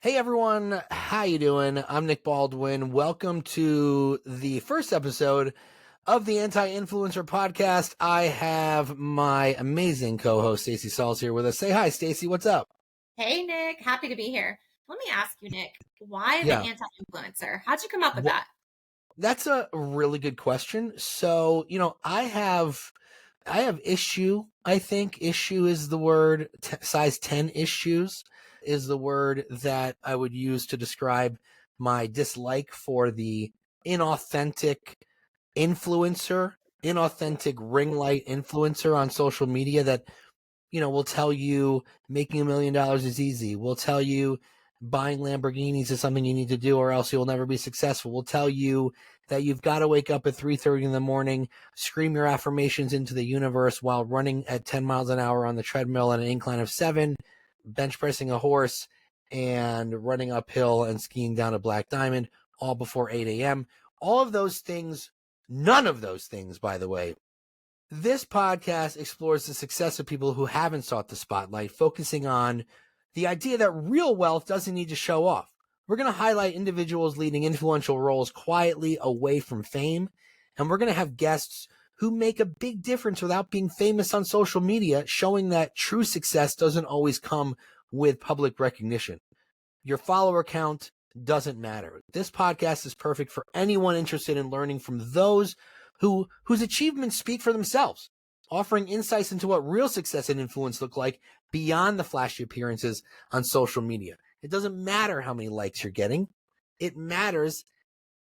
Hey everyone, how you doing? I'm Nick Baldwin. Welcome to the first episode of the Anti-Influencer Podcast. I have my amazing co-host Stacey Sauls here with us. Say hi, Stacey. What's up? Hey, Nick. Happy to be here. Let me ask you, Nick, why the Yeah, anti-influencer? How'd you come up with wh- that? that's a really good question. So, I have issue. I think issue is the word. Size 10 issues is the word that I would use to describe my dislike for the inauthentic influencer, inauthentic ring light influencer on social media that, will tell you making $1 million is easy. Will tell you buying Lamborghinis is something you need to do or else you'll never be successful. Will tell you that you've got to wake up at 3:30 in the morning, scream your affirmations into the universe while running at 10 miles an hour on the treadmill at an incline of 7, bench pressing a horse and running uphill and skiing down a black diamond all before 8 a.m. All of those things, none of those things, by the way. This podcast explores the success of people who haven't sought the spotlight, focusing on the idea that real wealth doesn't need to show off. We're going to highlight individuals leading influential roles quietly away from fame, and we're going to have guests who make a big difference without being famous on social media, showing that true success doesn't always come with public recognition. Your follower count doesn't matter. This podcast is perfect for anyone interested in learning from those whose achievements speak for themselves, offering insights into what real success and influence look like beyond the flashy appearances on social media. It doesn't matter how many likes you're getting. It matters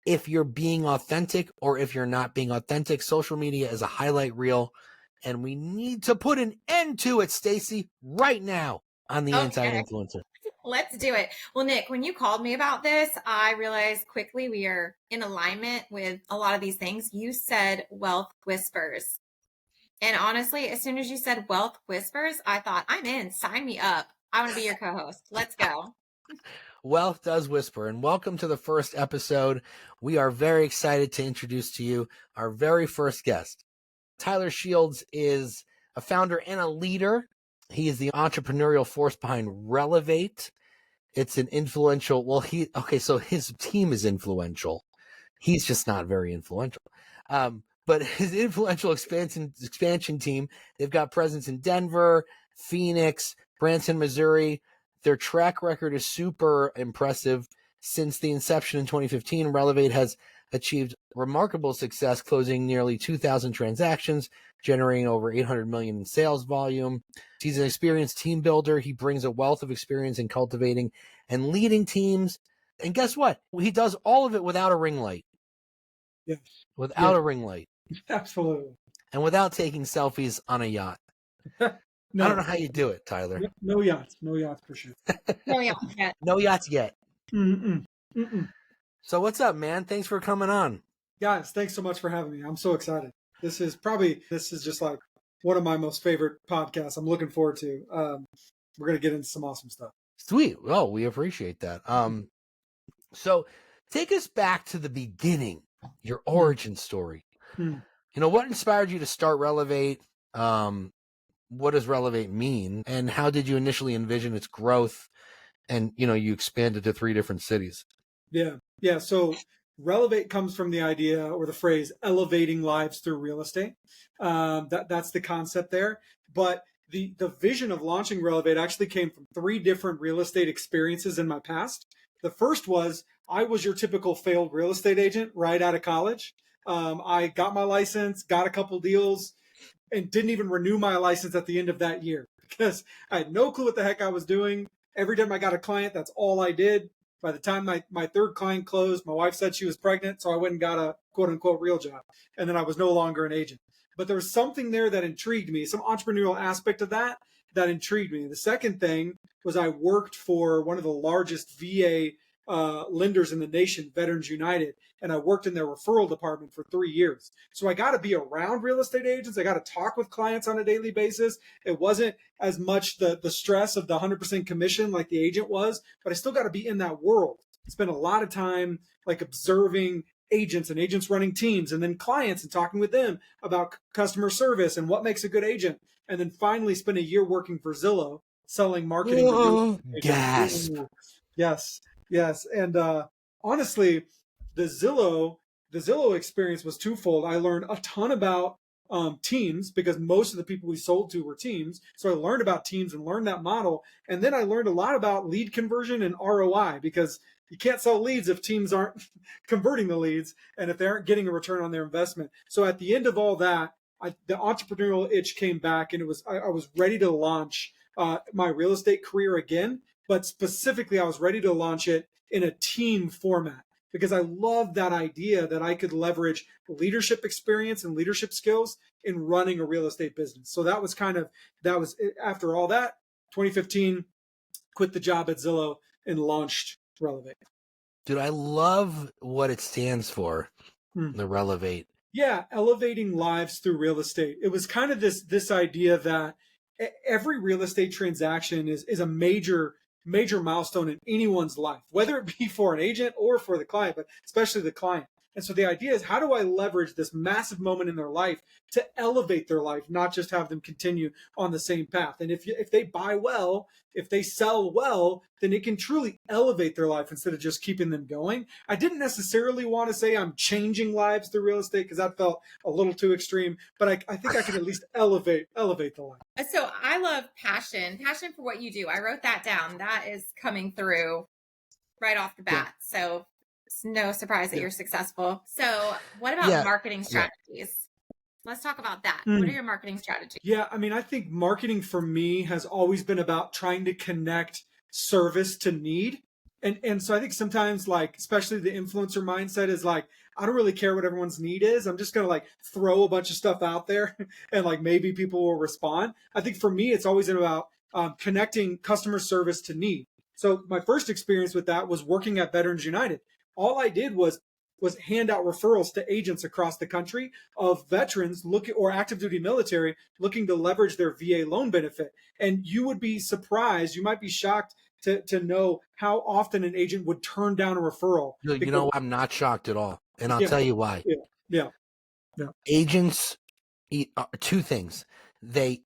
if you're being authentic or if you're not being authentic. Social media is a highlight reel, and we need to put an end to it, Stacey, right now on the Okay, Anti-Influencer. let's do it. Well, Nick, when you called me about this, I realized quickly we are in alignment with a lot of these things. You said wealth whispers. And honestly, as soon as you said wealth whispers, I thought, I'm in, sign me up. I want to be your co host. Let's go. Wealth does whisper, and welcome to the first episode. We are very excited to introduce to you our very first guest. Tyler Shields is a founder and a leader. He is the entrepreneurial force behind Relevate. It's an influential, so his team is influential. He's just not very influential. But his influential expansion team, they've got presence in Denver, Phoenix, Branson, Missouri. Their track record is super impressive. Since the inception in 2015, Relevate has achieved remarkable success, closing nearly 2,000 transactions, generating over 800 million in sales volume. He's an experienced team builder. He brings a wealth of experience in cultivating and leading teams. And guess what? He does all of it without a ring light. Yes, Without yes, a ring light. absolutely. And without taking selfies on a yacht. I don't know No, how you do it, Tyler. no yachts for sure. No, yeah, yeah. No yachts yet. Mm-mm, mm-mm. So what's up, man? Thanks for coming on. Guys, thanks so much for having me. I'm so excited. This is just like one of my most favorite podcasts. I'm looking forward to. We're gonna get into some awesome stuff. Sweet. Oh, we appreciate that. So take us back to the beginning, your origin story. Hmm. What inspired you to start Relevate? What does Relevate mean? And how did you initially envision its growth? And, you expanded to 3 different cities. Yeah. So Relevate comes from the idea or the phrase elevating lives through real estate. That's the concept there. But the vision of launching Relevate actually came from 3 different real estate experiences in my past. The first was I was your typical failed real estate agent right out of college. I got my license, got a couple deals, and didn't even renew my license at the end of that year because I had no clue what the heck I was doing. Every time I got a client, that's all I did. By the time my third client closed, my wife said she was pregnant, so I went and got a quote unquote real job. And then I was no longer an agent. But there was something there that intrigued me, some entrepreneurial aspect of that intrigued me. The second thing was I worked for one of the largest VA lenders in the nation, Veterans United, and I worked in their referral department for 3 years. So I got to be around real estate agents. I got to talk with clients on a daily basis. It wasn't as much the stress of the 100% commission like the agent was, but I still got to be in that world. Spend a lot of time like observing agents and agents running teams and then clients and talking with them about customer service and what makes a good agent. And then finally spend a year working for Zillow selling marketing to real estate agents. Gasp. Ooh. Yes, yes, and honestly, the Zillow the Zillow experience was twofold. I learned a ton about teams because most of the people we sold to were teams. So I learned about teams and learned that model, and then I learned a lot about lead conversion and ROI because you can't sell leads if teams aren't converting the leads and if they aren't getting a return on their investment. So at the end of all that, the entrepreneurial itch came back, and I was ready to launch my real estate career again, but specifically I was ready to launch it in a team format because I loved that idea that I could leverage leadership experience and leadership skills in running a real estate business. So that was after all that, 2015, quit the job at Zillow and launched Relevate. Dude, I love what it stands for, the Relevate. Yeah, elevating lives through real estate. It was kind of this idea that every real estate transaction is a major milestone in anyone's life, whether it be for an agent or for the client, but especially the client. And so the idea is, how do I leverage this massive moment in their life to elevate their life, not just have them continue on the same path? And if they buy well, if they sell well, then it can truly elevate their life instead of just keeping them going. I didn't necessarily want to say I'm changing lives through real estate because that felt a little too extreme, but I think I can at least elevate the life. So I love passion for what you do. I wrote that down. That is coming through right off the bat. Yeah. So it's no surprise that you're successful. So what about marketing strategies? Let's talk about that. What are your marketing strategies? Yeah, I mean, I think marketing for me has always been about trying to connect service to need. And so I think sometimes, like, especially the influencer mindset is like, I don't really care what everyone's need is. I'm just going to like throw a bunch of stuff out there and like maybe people will respond. I think for me, it's always been about connecting customer service to need. So my first experience with that was working at Veterans United. All I did was hand out referrals to agents across the country of veterans or active duty military looking to leverage their VA loan benefit. And you would be surprised, you might be shocked to know how often an agent would turn down a referral. You know, I'm not shocked at all. And I'll tell you why. Yeah. Agents eat two things. They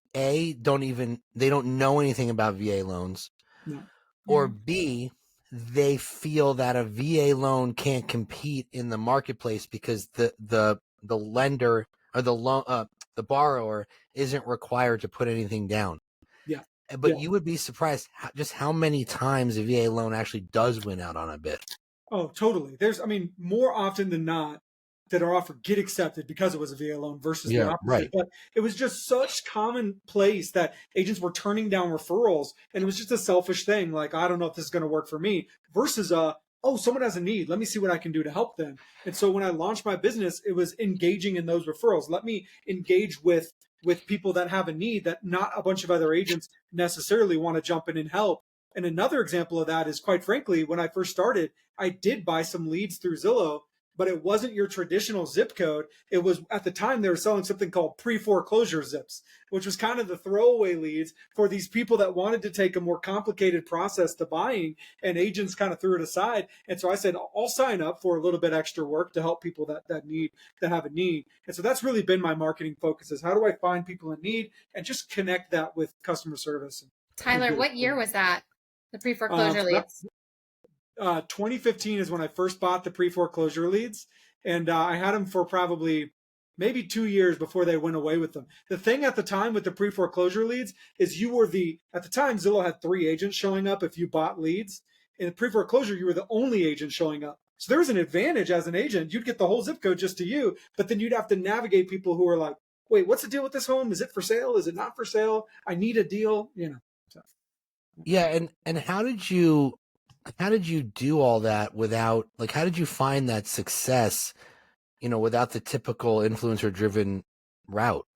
don't know anything about VA loans. No. Or B, they feel that a VA loan can't compete in the marketplace because the lender or the borrower isn't required to put anything down. Yeah. But you would be surprised just how many times a VA loan actually does win out on a bid. Oh, totally. More often than not that our offer get accepted because it was a VA loan versus the opposite. Right. But it was just such commonplace that agents were turning down referrals, and it was just a selfish thing. Like, I don't know if this is going to work for me versus someone has a need. Let me see what I can do to help them. And so when I launched my business, it was engaging in those referrals. Let me engage with people that have a need that not a bunch of other agents necessarily want to jump in and help. And another example of that is, quite frankly, when I first started, I did buy some leads through Zillow, but it wasn't your traditional zip code. It was, at the time, they were selling something called pre-foreclosure zips, which was kind of the throwaway leads for these people that wanted to take a more complicated process to buying, and agents kind of threw it aside. And so I said, I'll sign up for a little bit extra work to help people that have a need. And so that's really been my marketing focus, is how do I find people in need and just connect that with customer service. Tyler, what year was that? The pre-foreclosure leads? 2015 is when I first bought the pre-foreclosure leads, and I had them for probably maybe 2 years before they went away with them. The thing at the time with the pre-foreclosure leads is at the time, Zillow had 3 agents showing up if you bought leads. In the pre-foreclosure, you were the only agent showing up. So there was an advantage as an agent. You'd get the whole zip code just to you, but then you'd have to navigate people who are like, wait, what's the deal with this home? Is it for sale? Is it not for sale? I need a deal, So. Yeah, and how did you do all that without, like, how did you find that success, without the typical influencer driven route?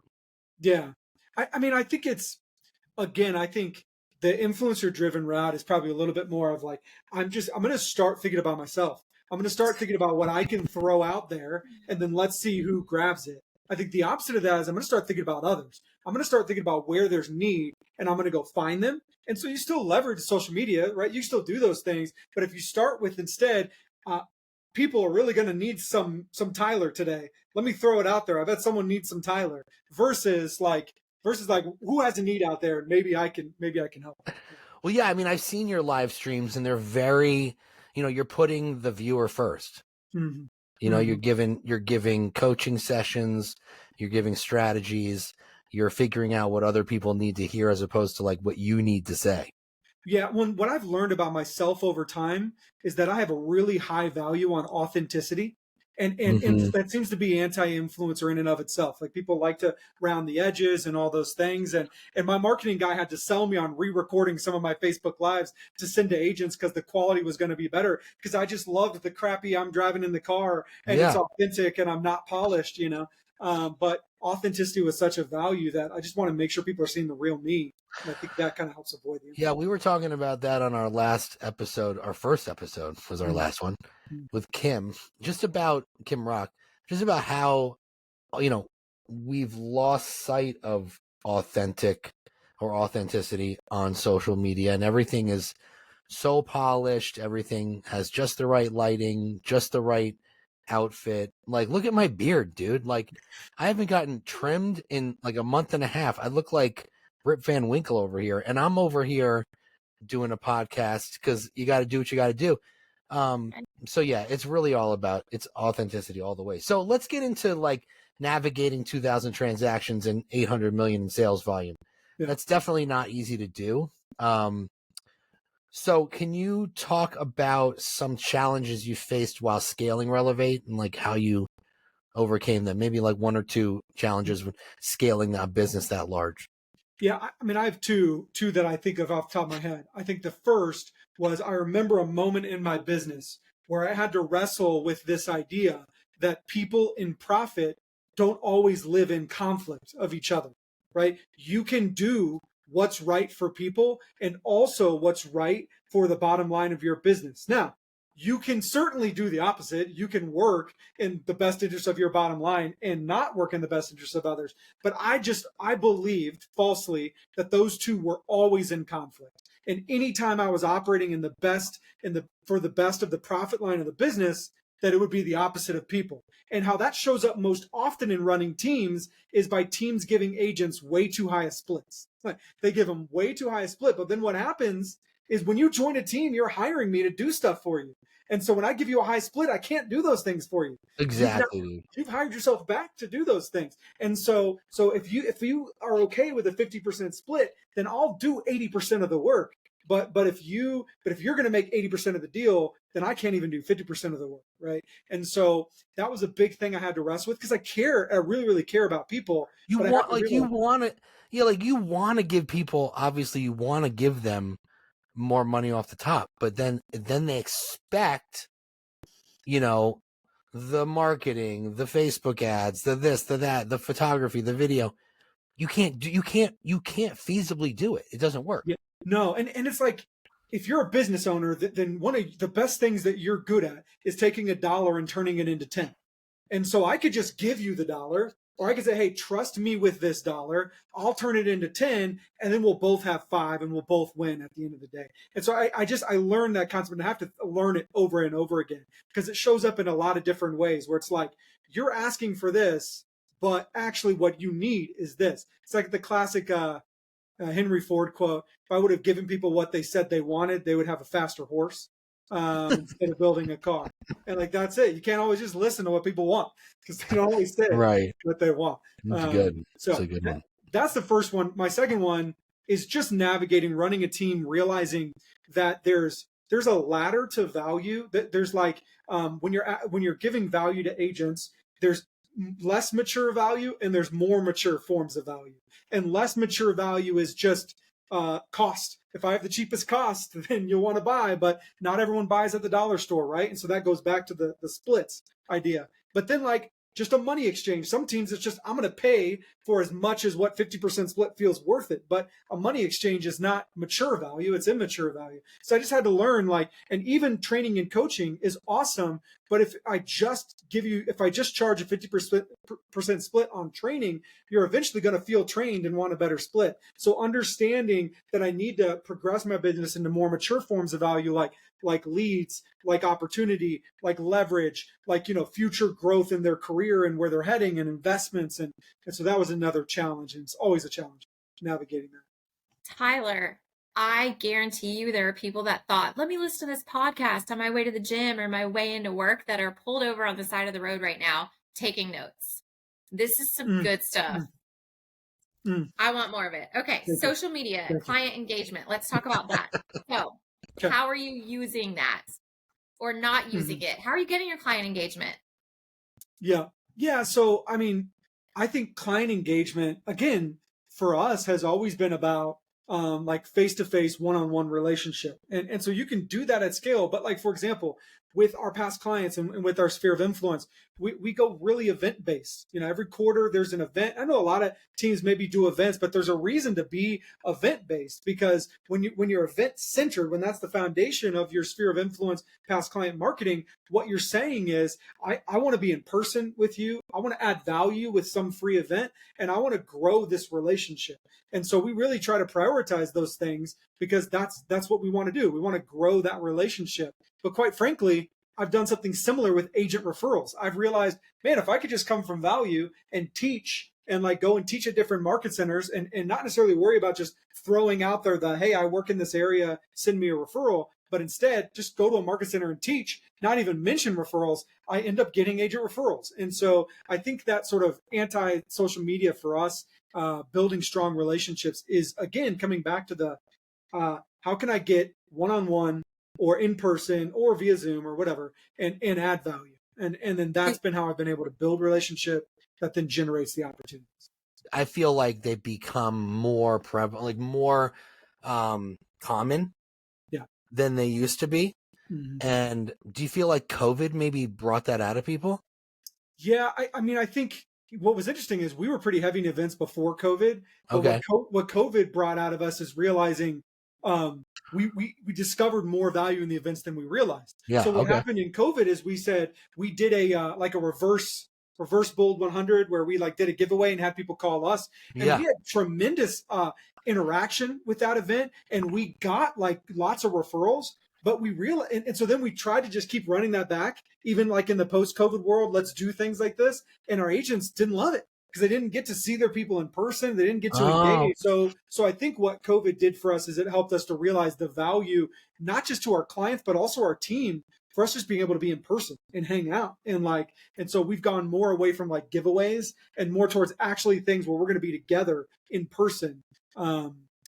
Yeah. I mean, I think I think the influencer driven route is probably a little bit more of like, I'm going to start thinking about myself. I'm going to start thinking about what I can throw out there, and then let's see who grabs it. I think the opposite of that is I'm going to start thinking about others. I'm going to start thinking about where there's need, and I'm going to go find them. And so you still leverage social media, right? You still do those things. But if you start with instead, people are really going to need some Tyler today. Let me throw it out there. I bet someone needs some Tyler versus like who has a need out there? Maybe I can help. Well, yeah, I mean, I've seen your live streams and they're very, you're putting the viewer first. Mhm. You're giving coaching sessions, you're giving strategies, you're figuring out what other people need to hear as opposed to like what you need to say. Yeah, what I've learned about myself over time is that I have a really high value on authenticity. And Mhm. that seems to be anti-influencer in and of itself. Like people like to round the edges and all those things. And my marketing guy had to sell me on re-recording some of my Facebook lives to send to agents because the quality was going to be better. Because I just loved the crappy I'm driving in the car and it's Yeah. authentic and I'm not polished, But authenticity was such a value that I just want to make sure people are seeing the real me. And I think that kind of helps avoid the Yeah, we were talking about that on our last episode. Our first episode was our Mhm. last one Mhm. with Kim, just about Kim Rock, just about how, we've lost sight of authenticity on social media, and everything is so polished. Everything has just the right lighting, just the right outfit. Like, look at my beard, dude. Like, I haven't gotten trimmed in like a month and a half. I look like Rip Van Winkle over here, and I'm over here doing a podcast because you got to do what you got to do. So yeah, it's really all about it's authenticity all the way. So let's get into like navigating 2,000 transactions and 800 million in sales volume. Yeah. That's definitely not easy to do. So can you talk about some challenges you faced while scaling Relevate and like how you overcame them? Maybe like one or two challenges with scaling that business that large. Yeah, I mean, I have two that I think of off the top of my head. I think the first was I remember a moment in my business where I had to wrestle with this idea that people in profit don't always live in conflict of each other, right? You can do what's right for people and also what's right for the bottom line of your business. Now, you can certainly do the opposite. You can work in the best interest of your bottom line and not work in the best interest of others. But I believed falsely that those two were always in conflict. And anytime I was operating for the best of the profit line of the business, that it would be the opposite of people. And how that shows up most often in running teams is by teams giving agents way too high a splits. Like they give them way too high a split. But then what happens is when you join a team, you're hiring me to do stuff for you. And so when I give you a high split, I can't do those things for you. Exactly. You've hired yourself back to do those things. And so if you are okay with a 50% split, then I'll do 80% of the work. But if you're going to make 80% of the deal, then I can't even do 50% of the work, right? And so that was a big thing I had to wrestle with because I really, really care about people. You But I want have to you realize, want to you want to give people, obviously you want to give them more money off the top, but then they expect, the marketing, the Facebook ads, the this, the that, the photography, the video. You can't feasibly do it. It doesn't work. yeah, no, and it's like if you're a business owner, then one of the best things that you're good at is taking a dollar and turning it into 10. And so I could just give you the dollar, or I could say, hey, trust me with this dollar. I'll turn it into 10, and then we'll both have 5 and we'll both win at the end of the day. And so I learned that concept and I have to learn it over and over again because it shows up in a lot of different ways where it's like, you're asking for this, but actually what you need is this. It's like the classic Henry Ford quote: "If I would have given people what they said they wanted, they would have a faster horse instead of building a car." And like that's it. You can't always just listen to what people want because they don't always say Right. what they want. That's good. So That's a good one. that's the first one. My second one is just navigating, running a team, realizing that there's a ladder to value. That there's like when you're giving value to agents, there's less mature value and there's more mature forms of value. And less mature value is just cost. If I have the cheapest cost, then you'll want to buy, but not everyone buys at the dollar store, right? And so that goes back to the splits idea. But then like just a money exchange. Some teams it's just I'm going to pay for as much as what 50% split feels worth it. But a money exchange is not mature value, it's immature value. So I just had to learn like, and even training and coaching is awesome. But if I just charge a 50% split on training, you're eventually going to feel trained and want a better split. So understanding that I need to progress my business into more mature forms of value, like leads, like opportunity, like leverage, like, future growth in their career and where they're heading and investments. And so that was another challenge. And it's always a challenge navigating that. Tyler, I guarantee you there are people that thought, let me listen to this podcast on my way to the gym or my way into work that are pulled over on the side of the road right now taking notes. This is some good stuff. I want more of it. Okay. Social media, client engagement. Let's talk about that. So how are you using that or not using it? How are you getting your client engagement? Yeah. So, I mean, I think client engagement, again, for us has always been about like face-to-face, one-on-one relationship. And so you can do that at scale. But like, for example, with our past clients and with our sphere of influence, we go really event-based. Every quarter there's an event. I know a lot of teams maybe do events, but there's a reason to be event-based, because when you're event-centered, when that's the foundation of your sphere of influence, past client marketing, what you're saying is, I want to be in person with you. I want to add value with some free event, and I want to grow this relationship. And so we really try to prioritize those things, because that's what we want to do. We want to grow that relationship. But quite frankly, I've done something similar with agent referrals. I've realized, man, if I could just come from value and teach and like go and teach at different market centers and not necessarily worry about just throwing out there hey, I work in this area, send me a referral, but instead just go to a market center and teach, not even mention referrals, I end up getting agent referrals. And so I think that sort of anti-social media for us, building strong relationships, is again coming back to the how can I get one-on-one or in person or via Zoom or whatever and add value. And then that's been how I've been able to build relationship that then generates the opportunities. I feel like they become more prevalent, like more common than they used to be. And do you feel like COVID maybe brought that out of people? Yeah, I mean, I think what was interesting is we were pretty heavy in events before COVID. But what COVID brought out of us is realizing we discovered more value in the events than we realized. So what happened in COVID is we said we did a like a reverse Bold 100 where we like did a giveaway and had people call us, and we had tremendous interaction with that event, and we got like lots of referrals. But we realized, and so then we tried to just keep running that back, even like in the post-COVID world. Let's do things like this, and our agents didn't love it because they didn't get to see their people in person. They didn't get to engage. So I think what COVID did for us is it helped us to realize the value, not just to our clients, but also our team, for us just being able to be in person and hang out. And so we've gone more away from like giveaways and more towards actually things where we're going to be together in person,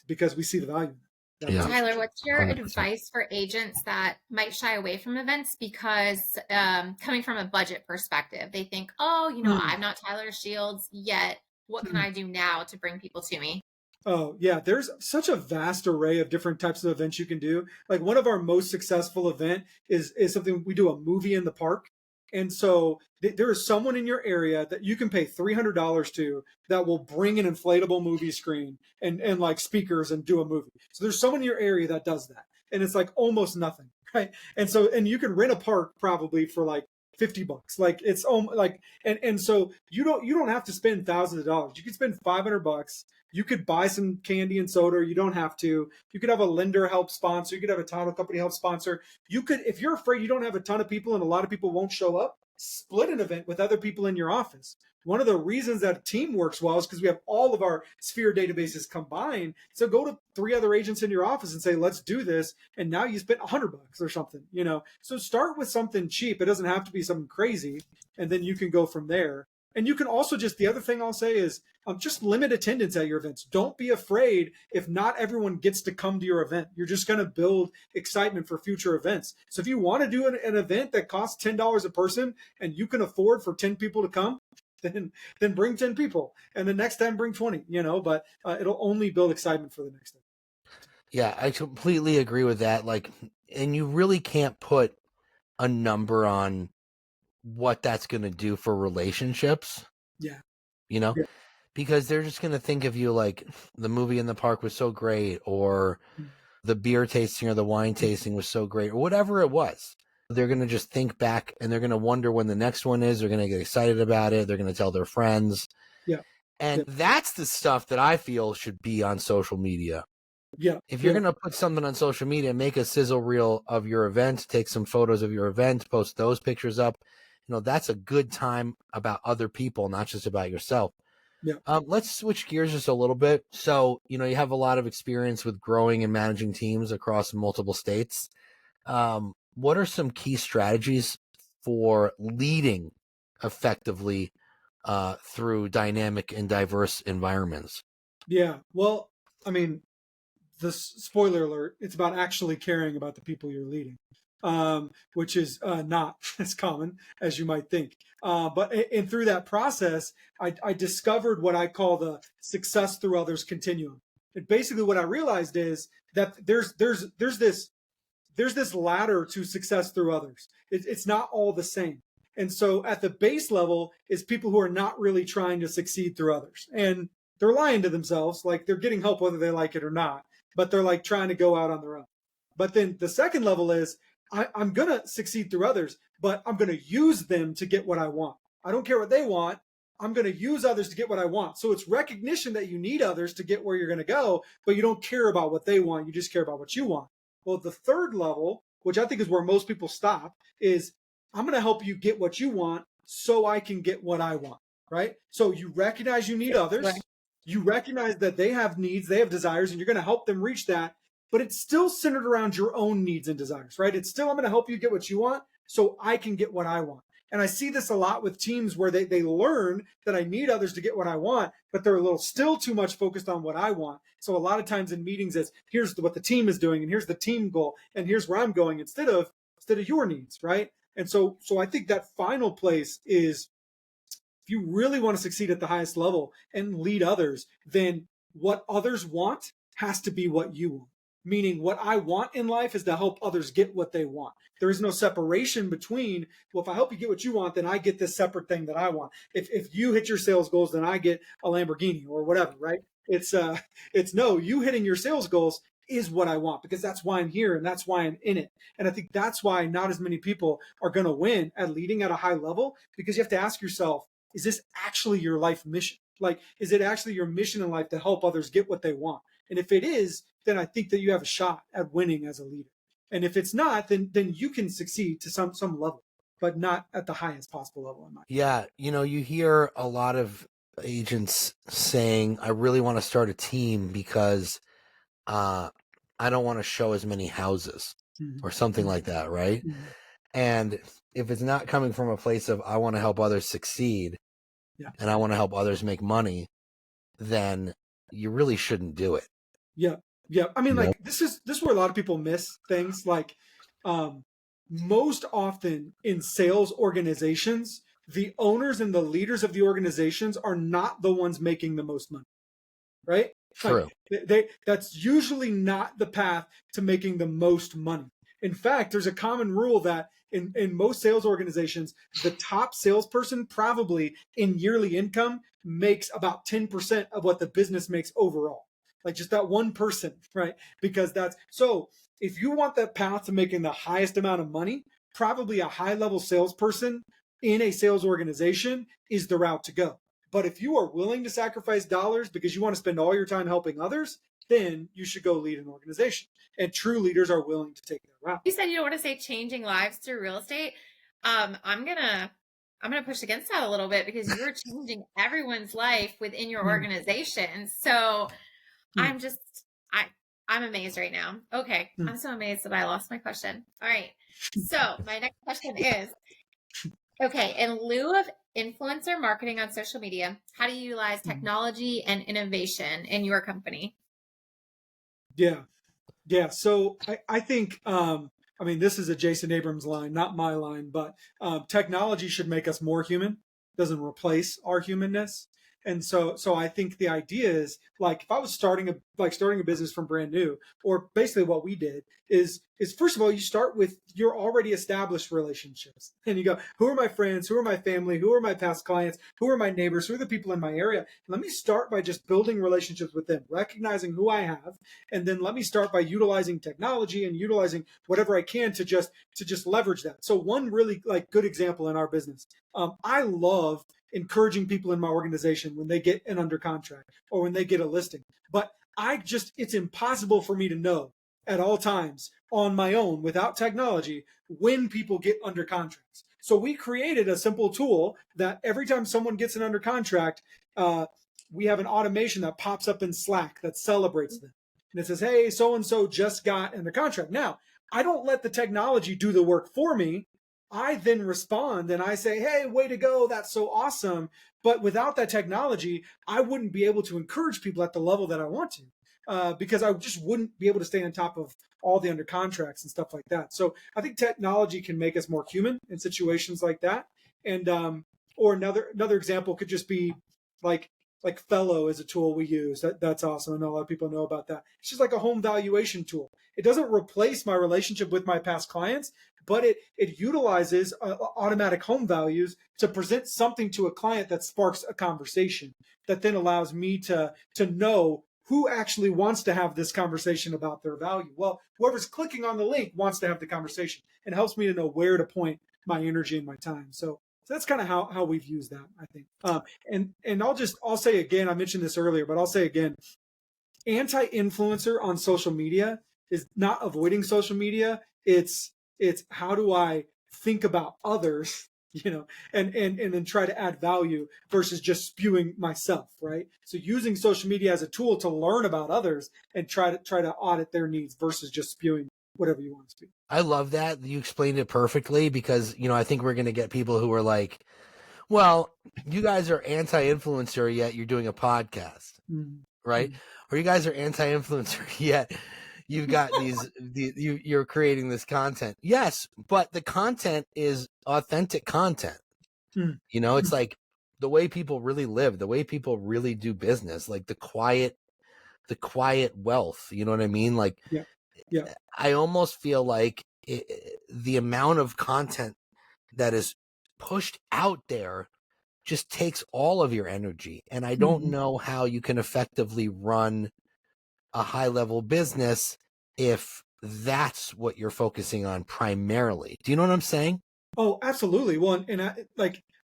because we see the value. Tyler, what's your 100%. Advice for agents that might shy away from events because coming from a budget perspective, they think, oh, I'm not Tyler Shields yet. What can I do now to bring people to me? Oh, yeah. There's such a vast array of different types of events you can do. Like one of our most successful event is something we do, a movie in the park. And so there is someone in your area that you can pay $300 to that will bring an inflatable movie screen and like speakers and do a movie. So there's someone in your area that does that. And it's like almost nothing, right? And you can rent a park probably for like $50. Like it's like, and so you don't have to spend thousands of dollars. You can spend $500. You could buy some candy and soda. You don't have to. You could have a lender help sponsor. You could have a title company help sponsor. You could, if you're afraid you don't have a ton of people and a lot of people won't show up, split an event with other people in your office. One of the reasons that a team works well is because we have all of our Sphere databases combined. So go to 3 other agents in your office and say, let's do this. And now you spent $100 or something, So start with something cheap. It doesn't have to be something crazy. And then you can go from there. And you can also the other thing I'll say is just limit attendance at your events. Don't be afraid if not everyone gets to come to your event. You're just going to build excitement for future events. So if you want to do an event that costs $10 a person and you can afford for 10 people to come, then bring 10 people. And the next time bring 20, but it'll only build excitement for the next time. Yeah, I completely agree with that. Like, and you really can't put a number on what that's going to do for relationships. Because they're just going to think of you like the movie in the park was so great, or the beer tasting or the wine tasting was so great, or whatever it was. They're going to just think back and they're going to wonder when the next one is. They're going to get excited about it. They're going to tell their friends. And that's the stuff that I feel should be on social media. If you're going to put something on social media, make a sizzle reel of your event, take some photos of your event, post those pictures up. That's a good time about other people, not just about yourself. Yeah. Let's switch gears just a little bit. So, you have a lot of experience with growing and managing teams across multiple states. What are some key strategies for leading effectively through dynamic and diverse environments? Yeah. Well, I mean, the spoiler alert, it's about actually caring about the people you're leading, which is not as common as you might think. And through that process, I discovered what I call the success through others continuum. And basically, what I realized is that there's this ladder to success through others. It's not all the same. And so at the base level is people who are not really trying to succeed through others. And they're lying to themselves, like they're getting help whether they like it or not, but they're like trying to go out on their own. But then the second level is I'm going to succeed through others, but I'm going to use them to get what I want. I don't care what they want. I'm going to use others to get what I want. So it's recognition that you need others to get where you're going to go, but you don't care about what they want. You just care about what you want. Well, the third level, which I think is where most people stop, is I'm going to help you get what you want so I can get what I want, right? So you recognize you need others. Right. You recognize that they have needs, they have desires, and you're going to help them reach that. But it's still centered around your own needs and desires, right? It's still, I'm going to help you get what you want so I can get what I want. And I see this a lot with teams where they learn that I need others to get what I want, but they're a little still too much focused on what I want. So a lot of times in meetings it's here's what the team is doing and here's the team goal and here's where I'm going instead of your needs, right? And so I think that final place is if you really want to succeed at the highest level and lead others, then what others want has to be what you want. Meaning what I want in life is to help others get what they want. There is no separation between, well, if I help you get what you want, then I get this separate thing that I want. If you hit your sales goals, then I get a Lamborghini or whatever, right? It's no, you hitting your sales goals is what I want because that's why I'm here and that's why I'm in it. And I think that's why not as many people are going to win at leading at a high level because you have to ask yourself, is this actually your life mission? Like, is it actually your mission in life to help others get what they want? And if it is, then I think that you have a shot at winning as a leader. And if it's not, then you can succeed to some level, but not at the highest possible level in my opinion. Yeah, you hear a lot of agents saying, I really want to start a team because I don't want to show as many houses or something like that, right? Mhm. And if it's not coming from a place of I want to help others succeed Yeah. and I want to help others make money, then you really shouldn't do it. Yeah. Yeah. I mean, Nope. like this is where a lot of people miss things. Like most often in sales organizations, the owners and the leaders of the organizations are not the ones making the most money, right? True. Like that's usually not the path to making the most money. In fact, there's a common rule that in most sales organizations, the top salesperson probably in yearly income makes about 10% of what the business makes overall. Like just that one person, right? Because that's so if you want that path to making the highest amount of money, probably a high level salesperson in a sales organization is the route to go. But if you are willing to sacrifice dollars because you want to spend all your time helping others, then you should go lead an organization. And true leaders are willing to take that route. You said you don't want to say changing lives through real estate. I'm gonna push against that a little bit because you're changing everyone's life within your organization. So I'm amazed right now. Okay. I'm so amazed that I lost my question. All right. So my next question is, okay, in lieu of influencer marketing on social media, how do you utilize technology and innovation in your company? Yeah. Yeah. So I think, I mean, this is a Jason Abrams line, not my line, but technology should make us more human, doesn't replace our humanness. And so I think the idea is like if I was starting a business from brand new, or basically what we did is first of all, you start with your already established relationships. And you go, who are my friends? Who are my family? Who are my past clients? Who are my neighbors? Who are the people in my area? Let me start by just building relationships with them, recognizing who I have. And then let me start by utilizing technology and utilizing whatever I can to just leverage that. So one really like good example in our business, I love encouraging people in my organization when they get an under contract or when they get a listing. But it's impossible for me to know at all times on my own without technology when people get under contracts. So we created a simple tool that every time someone gets an under contract, we have an automation that pops up in Slack that celebrates them. And it says, hey, so-and-so just got in the contract. Now, I don't let the technology do the work for me. I then respond and I say, hey, way to go. That's so awesome. But without that technology, I wouldn't be able to encourage people at the level that I want to, because I just wouldn't be able to stay on top of all the under contracts and stuff like that. So I think technology can make us more human in situations like that. And or another example could just be like Fellow is a tool we use. That's awesome. I know a lot of people know about that. It's just like a home valuation tool. It doesn't replace my relationship with my past clients, but it utilizes automatic home values to present something to a client that sparks a conversation that then allows me to know who actually wants to have this conversation about their value. Well, whoever's clicking on the link wants to have the conversation, and helps me to know where to point my energy and my time. So that's kind of how we've used that, I think. And I'll say again, I mentioned this earlier, but I'll say again, anti-influencer on social media is not avoiding social media. It's how do I think about others, and then try to add value versus just spewing myself, right? So using social media as a tool to learn about others and try to audit their needs versus just spewing whatever you want to speak. I love that. You explained it perfectly, because, I think we're going to get people who are like, well, you guys are anti-influencer, yet you're doing a podcast, right? Or you guys are anti-influencer, yet you've got you're creating this content. Yes, but the content is authentic content. It's like the way people really live, the way people really do business, like the quiet wealth. You know what I mean? Like, yeah. I almost feel like the amount of content that is pushed out there just takes all of your energy. And I don't know how you can effectively run a high level business if that's what you're focusing on primarily. Do you know what I'm saying? Oh, absolutely. Well, and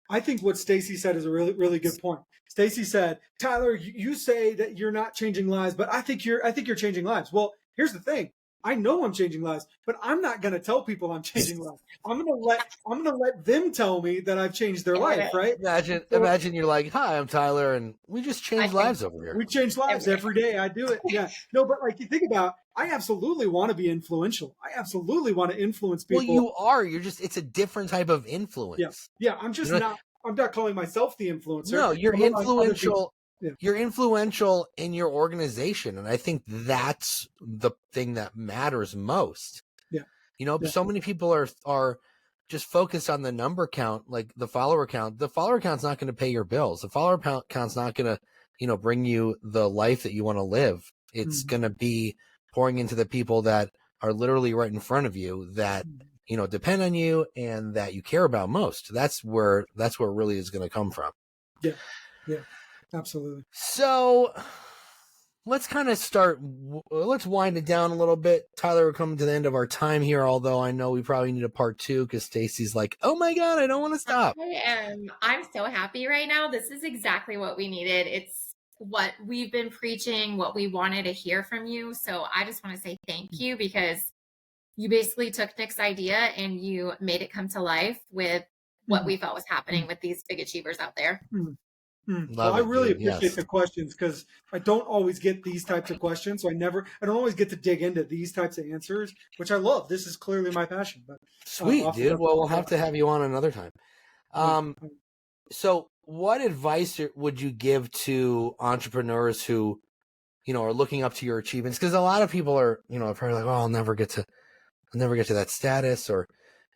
I think what Stacy said is a really, really good point. Stacy said, Tyler, you say that you're not changing lives, but I think you're changing lives. Well, here's the thing. I know I'm changing lives, but I'm not going to tell people I'm changing lives. I'm going to let them tell me that I've changed their life, right? Imagine you're like, hi, I'm Tyler, and we just change lives over here. We change lives every day. I do it. Yeah. No, but like you think about, I absolutely want to be influential. I absolutely want to influence people. Well, you are. It's a different type of influence. Yeah. I'm just I'm not calling myself the influencer. No, you're influential. You're influential in your organization. And I think that's the thing that matters most. Yeah. So many people are just focused on the number count, like the follower count. The follower count's not going to pay your bills. The follower count's not going to, bring you the life that you want to live. It's going to be pouring into the people that are literally right in front of you that, depend on you and that you care about most. That's where it really is going to come from. Yeah. Yeah. Absolutely. So let's kind of let's wind it down a little bit. Tyler, we're coming to the end of our time here, although I know we probably need a part 2 because Stacy's like, oh my God, I don't want to stop. I'm so happy right now. This is exactly what we needed. It's what we've been preaching, what we wanted to hear from you. So I just want to say thank you, because you basically took Nick's idea and you made it come to life with what we felt was happening with these big achievers out there. Well, I really appreciate the questions, because I don't always get these types of questions. So I don't always get to dig into these types of answers, which I love. This is clearly my passion. But sweet, dude. Well, we'll have to have you on another time. So what advice would you give to entrepreneurs who, are looking up to your achievements? Because a lot of people are, probably like, oh, I'll never get to that status, or,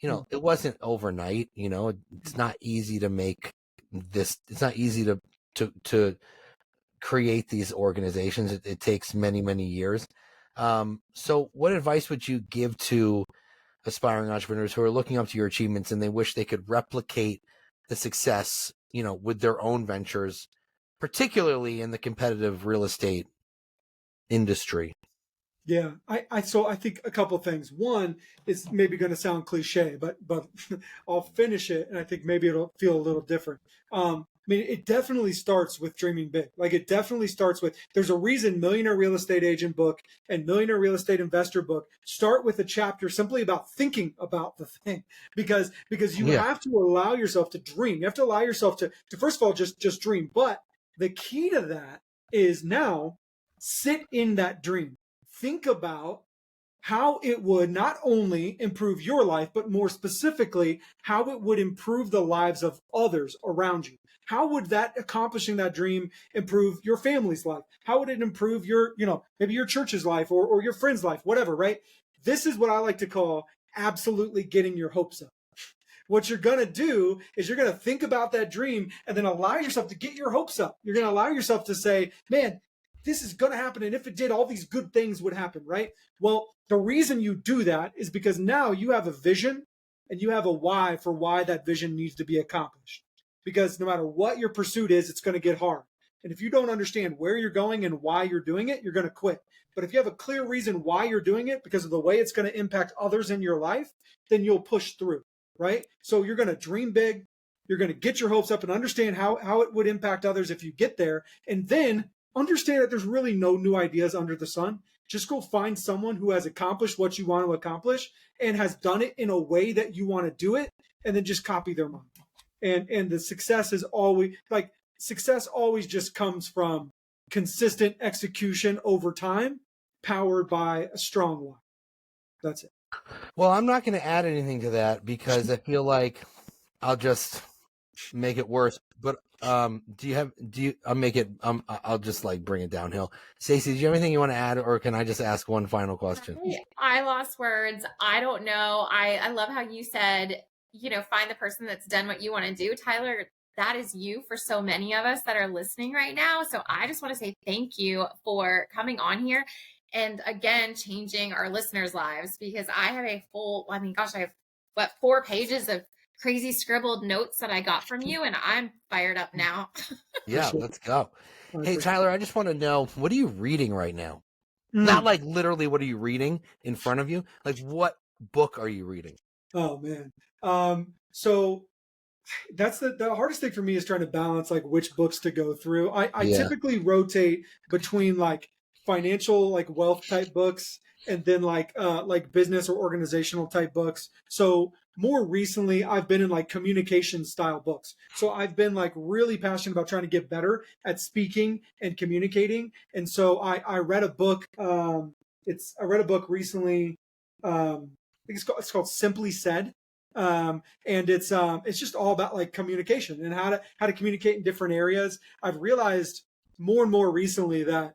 it wasn't overnight. It's not easy to make this. It's not easy to create these organizations. It takes many, many years. So what advice would you give to aspiring entrepreneurs who are looking up to your achievements and they wish they could replicate the success, with their own ventures, particularly in the competitive real estate industry? Yeah, I think a couple of things. One is maybe going to sound cliche, but I'll finish it, and I think maybe it'll feel a little different. It definitely starts with dreaming big. Like, it definitely starts with, there's a reason Millionaire Real Estate Agent book and Millionaire Real Estate Investor book start with a chapter simply about thinking about the thing, because you have to allow yourself to dream. You have to allow yourself to first of all just dream, but The key to that is now sit in that dream. Think about how it would not only improve your life, but more specifically, how it would improve the lives of others around you. How would that accomplishing that dream improve your family's life? How would it improve your, maybe your church's life or your friend's life, whatever, right? This is what I like to call absolutely getting your hopes up. What you're going to do is you're going to think about that dream and then allow yourself to get your hopes up. You're going to allow yourself to say, man, this is going to happen. And if it did, all these good things would happen, right? Well, the reason you do that is because now you have a vision and you have a why for why that vision needs to be accomplished. Because no matter what your pursuit is, it's going to get hard. And if you don't understand where you're going and why you're doing it, you're going to quit. But if you have a clear reason why you're doing it because of the way it's going to impact others in your life, then you'll push through, right? So you're going to dream big. You're going to get your hopes up and understand how it would impact others if you get there. And then understand that there's really no new ideas under the sun. Just go find someone who has accomplished what you want to accomplish and has done it in a way that you want to do it, and then just copy their model. And the success is always success always just comes from consistent execution over time, powered by a strong why. That's it. Well, I'm not going to add anything to that because I feel like I'll just make it worse. But I'll just like bring it downhill. Stacey, do you have anything you want to add, or can I just ask one final question? I lost words. I don't know. I love how you said, find the person that's done what you want to do. Tyler, that is you for so many of us that are listening right now. So I just want to say thank you for coming on here and again, changing our listeners' lives, because I have I have 4 pages of crazy scribbled notes that I got from you, and I'm fired up now. Yeah, let's go. Hey, Tyler, I just want to know, what are you reading right now? Mm. Not like literally what are you reading in front of you? Like, what book are you reading? Oh, man. So that's the hardest thing for me is trying to balance like which books to go through. I typically rotate between like financial, like wealth type books, and then like business or organizational type books. So more recently, I've been in like communication style books. So I've been like really passionate about trying to get better at speaking and communicating. And so I read a book. I read a book recently. I think it's called Simply Said. And it's just all about like communication and how to communicate in different areas. I've realized more and more recently that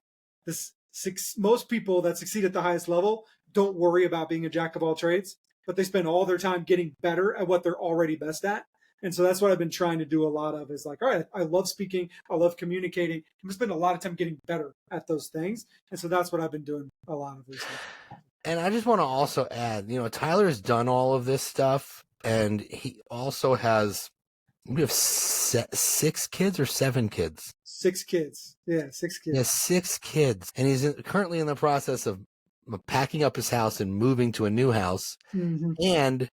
most people that succeed at the highest level don't worry about being a jack of all trades, but they spend all their time getting better at what they're already best at. And so that's what I've been trying to do a lot of is like, all right, I love speaking. I love communicating. I'm going to spend a lot of time getting better at those things. And so that's what I've been doing a lot of recently. And I just want to also add, Tyler's done all of this stuff, and he also has, we have 6 kids or 7 kids? 6 kids. Yeah, 6 kids. Yeah, 6 kids. And he's currently in the process of packing up his house and moving to a new house. Mm-hmm. And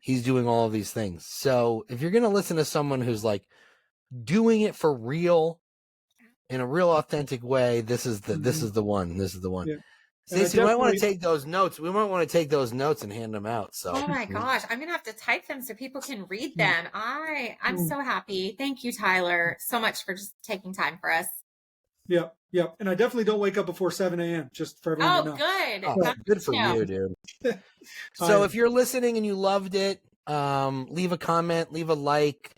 he's doing all of these things. So if you're going to listen to someone who's like doing it for real, in a real authentic way, this is the one. This is the one. Yeah. Stacey, we might want to take those notes. We might want to take those notes and hand them out. So, oh my gosh, I'm gonna have to type them so people can read them. I'm so happy. Thank you, Tyler, so much for just taking time for us. Yep. And I definitely don't wake up before 7 a.m. just for everyone to know. Good. Oh, good for you, dude. So if you're listening and you loved it, leave a comment, leave a like,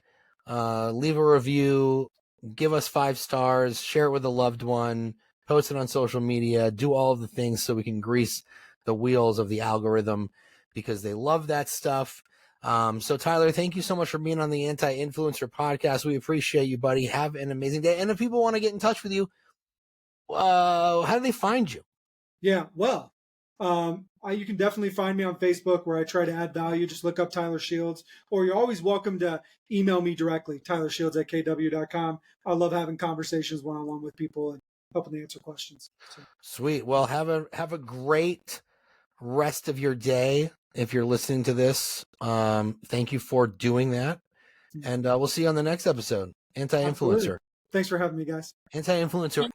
leave a review, give us 5 stars, share it with a loved one, post it on social media, do all of the things so we can grease the wheels of the algorithm because they love that stuff. So Tyler, thank you so much for being on the Anti-Influencer podcast. We appreciate you, buddy. Have an amazing day. And if people want to get in touch with you, how do they find you? Yeah, well, you can definitely find me on Facebook where I try to add value. Just look up Tyler Shields, or you're always welcome to email me directly, tylershields@kw.com. I love having conversations one-on-one with people and helping to answer questions. So. Sweet. Well, have a great rest of your day. If you're listening to this, thank you for doing that. And we'll see you on the next episode. Anti-Influencer. Absolutely. Thanks for having me, guys. Anti-Influencer out.